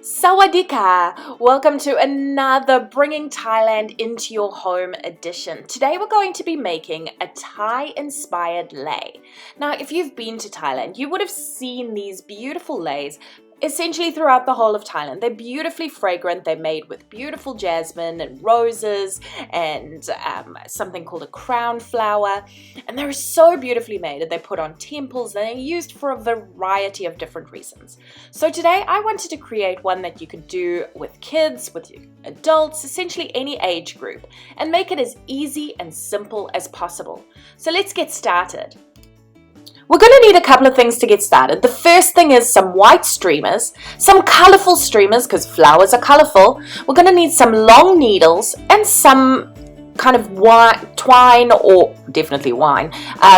Sawadika! Welcome to another Bringing Thailand into Your Home edition. Today we're going to be making a Thai-inspired lei. Now, if you've been to Thailand, you would have seen these beautiful leis essentially throughout the whole of Thailand. They're beautifully fragrant. They're made with beautiful jasmine and roses and something called a crown flower. And they're so beautifully made. They're put on temples and they're used for a variety of different reasons. So today I wanted to create one that you could do with kids, with adults, essentially any age group, and make it as easy and simple as possible. So let's get started. We're going to need a couple of things to get started. The first thing is some white streamers, some colorful streamers because flowers are colorful. We're going to need some long needles and some kind of twine, or definitely wine,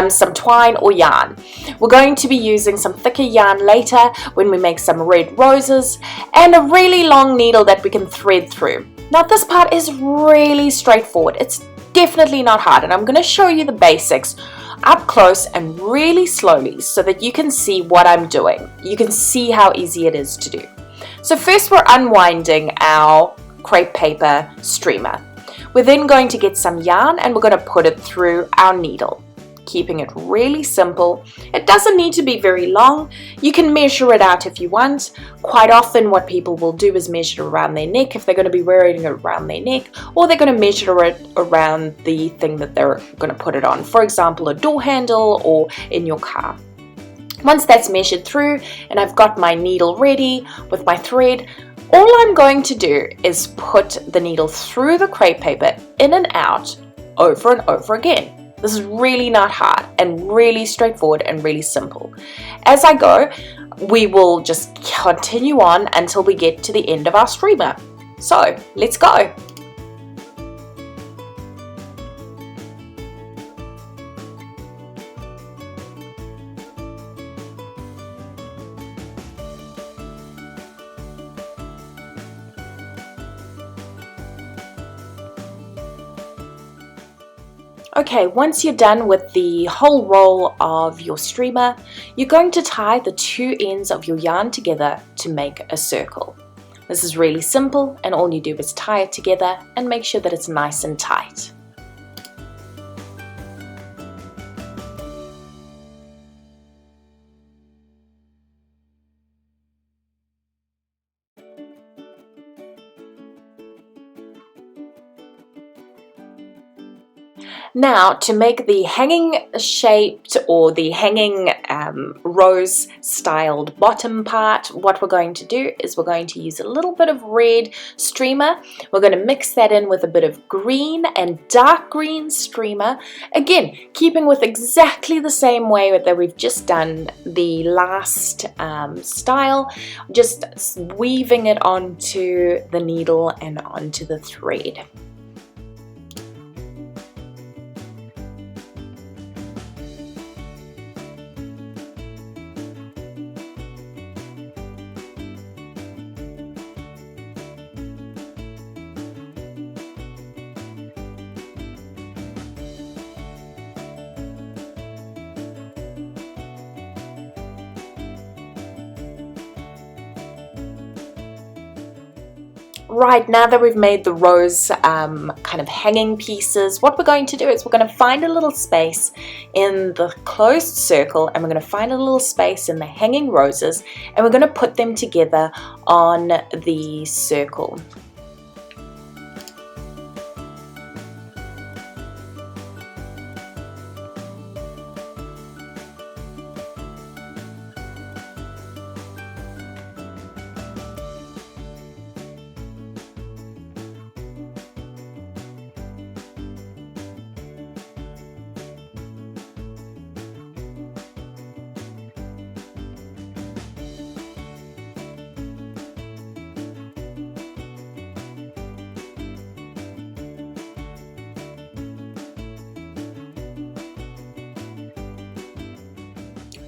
some twine or yarn. We're going to be using some thicker yarn later when we make some red roses, and a really long needle that we can thread through. Now this part is really straightforward. It's definitely not hard, and I'm going to show you the basics up close and really slowly so that you can see what I'm doing. You can see how easy it is to do. So first we're unwinding our crepe paper streamer. We're then going to get some yarn and we're going to put it through our needle, keeping it really simple. It doesn't need to be very long. You can measure it out if you want. Quite often what people will do is measure it around their neck if they're going to be wearing it around their neck, or they're going to measure it around the thing that they're going to put it on. For example, a door handle or in your car. Once that's measured through and I've got my needle ready with my thread, all I'm going to do is put the needle through the crepe paper in and out over and over again. This is really not hard and really straightforward and really simple. As I go, we will just continue on until we get to the end of our streamer. So let's go. Okay, once you're done with the whole roll of your streamer, you're going to tie the two ends of your yarn together to make a circle. This is really simple, and all you do is tie it together and make sure that it's nice and tight. Now, to make the hanging shaped or the hanging rose styled bottom part, what we're going to do is we're going to use a little bit of red streamer. We're going to mix that in with a bit of green and dark green streamer. Again, keeping with exactly the same way that we've just done the last style, just weaving it onto the needle and onto the thread. Right, now that we've made the rose kind of hanging pieces, what we're going to do is we're going to find a little space in the closed circle, and we're going to find a little space in the hanging roses, and we're going to put them together on the circle.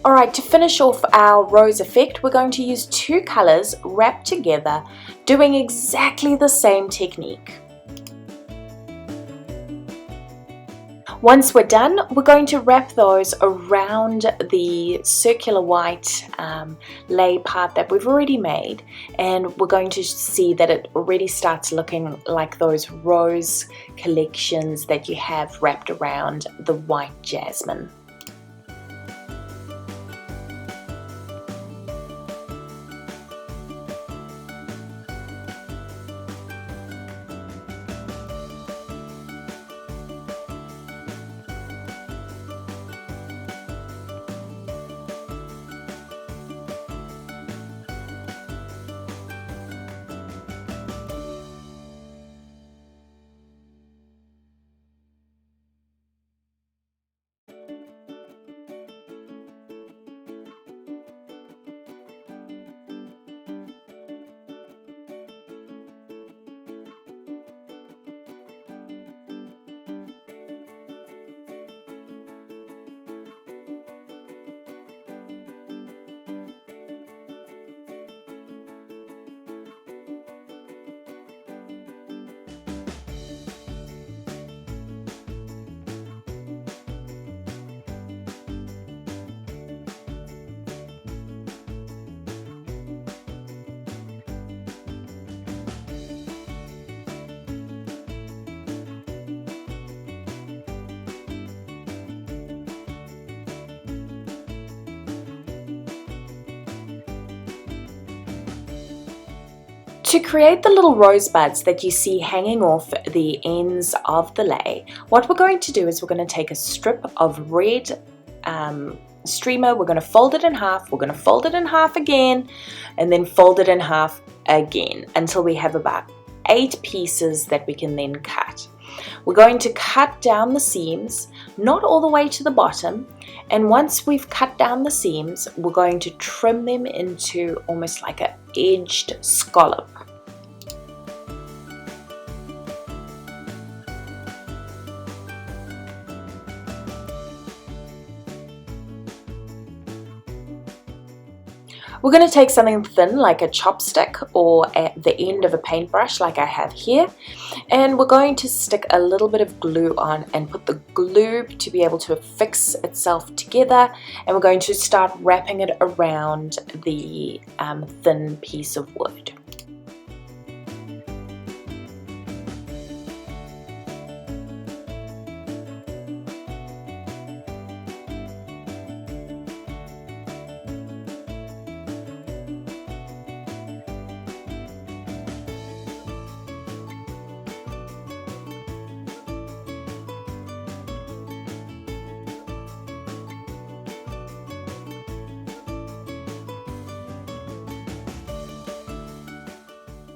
Alright, to finish off our rose effect, we're going to use two colors wrapped together, doing exactly the same technique. Once we're done, we're going to wrap those around the circular white lei part that we've already made, and we're going to see that it already starts looking like those rose collections that you have wrapped around the white jasmine. To create the little rosebuds that you see hanging off the ends of the lei, what we're going to do is we're going to take a strip of red streamer, we're going to fold it in half, we're going to fold it in half again, and then fold it in half again until we have about 8 pieces that we can then cut. We're going to cut down the seams, not all the way to the bottom, and once we've cut down the seams, we're going to trim them into almost like an edged scallop. We're going to take something thin like a chopstick or at the end of a paintbrush like I have here, and we're going to stick a little bit of glue on and put the glue to be able to fix itself together, and we're going to start wrapping it around the thin piece of wood.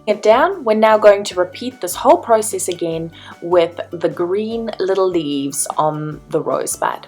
It down, we're now going to repeat this whole process again with the green little leaves on the rosebud.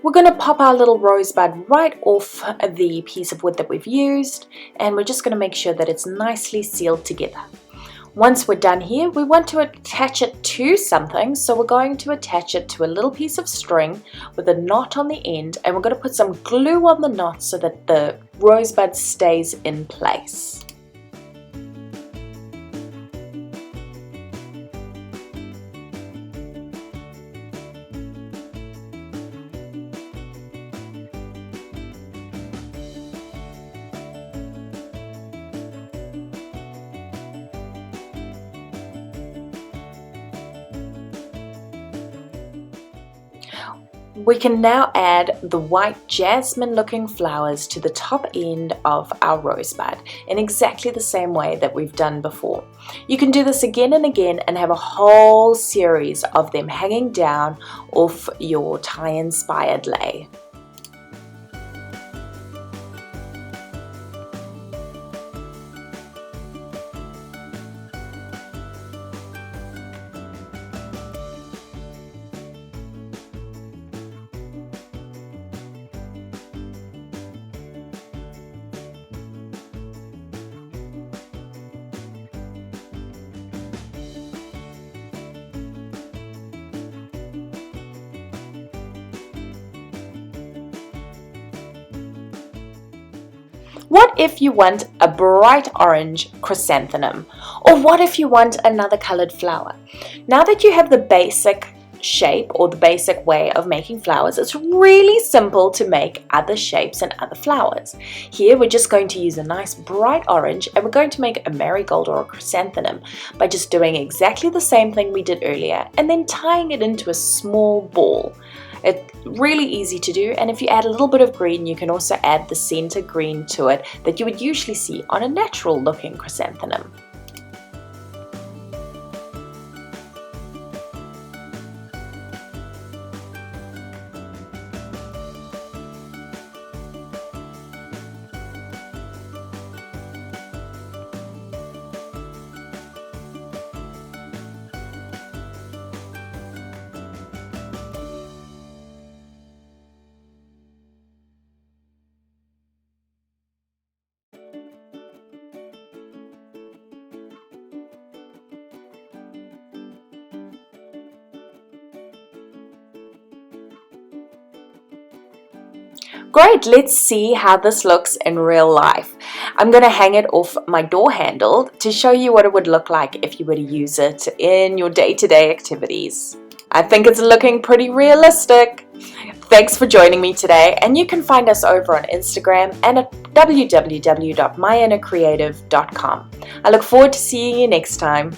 We're going to pop our little rosebud right off the piece of wood that we've used, and we're just going to make sure that it's nicely sealed together. Once we're done here, we want to attach it to something, so we're going to attach it to a little piece of string with a knot on the end, and we're going to put some glue on the knot so that the rosebud stays in place. We can now add the white jasmine looking flowers to the top end of our rosebud in exactly the same way that we've done before. You can do this again and again and have a whole series of them hanging down off your Thai inspired lei. What if you want a bright orange chrysanthemum? Or what if you want another colored flower? Now that you have the basic shape or the basic way of making flowers, it's really simple to make other shapes and other flowers. Here we're just going to use a nice bright orange, and we're going to make a marigold or a chrysanthemum by just doing exactly the same thing we did earlier and then tying it into a small ball. It's really easy to do, and if you add a little bit of green, you can also add the center green to it that you would usually see on a natural looking chrysanthemum. Great, let's see how this looks in real life. I'm going to hang it off my door handle to show you what it would look like if you were to use it in your day-to-day activities. I think it's looking pretty realistic. Thanks for joining me today, and you can find us over on Instagram and at www.myinnercreative.com. I look forward to seeing you next time.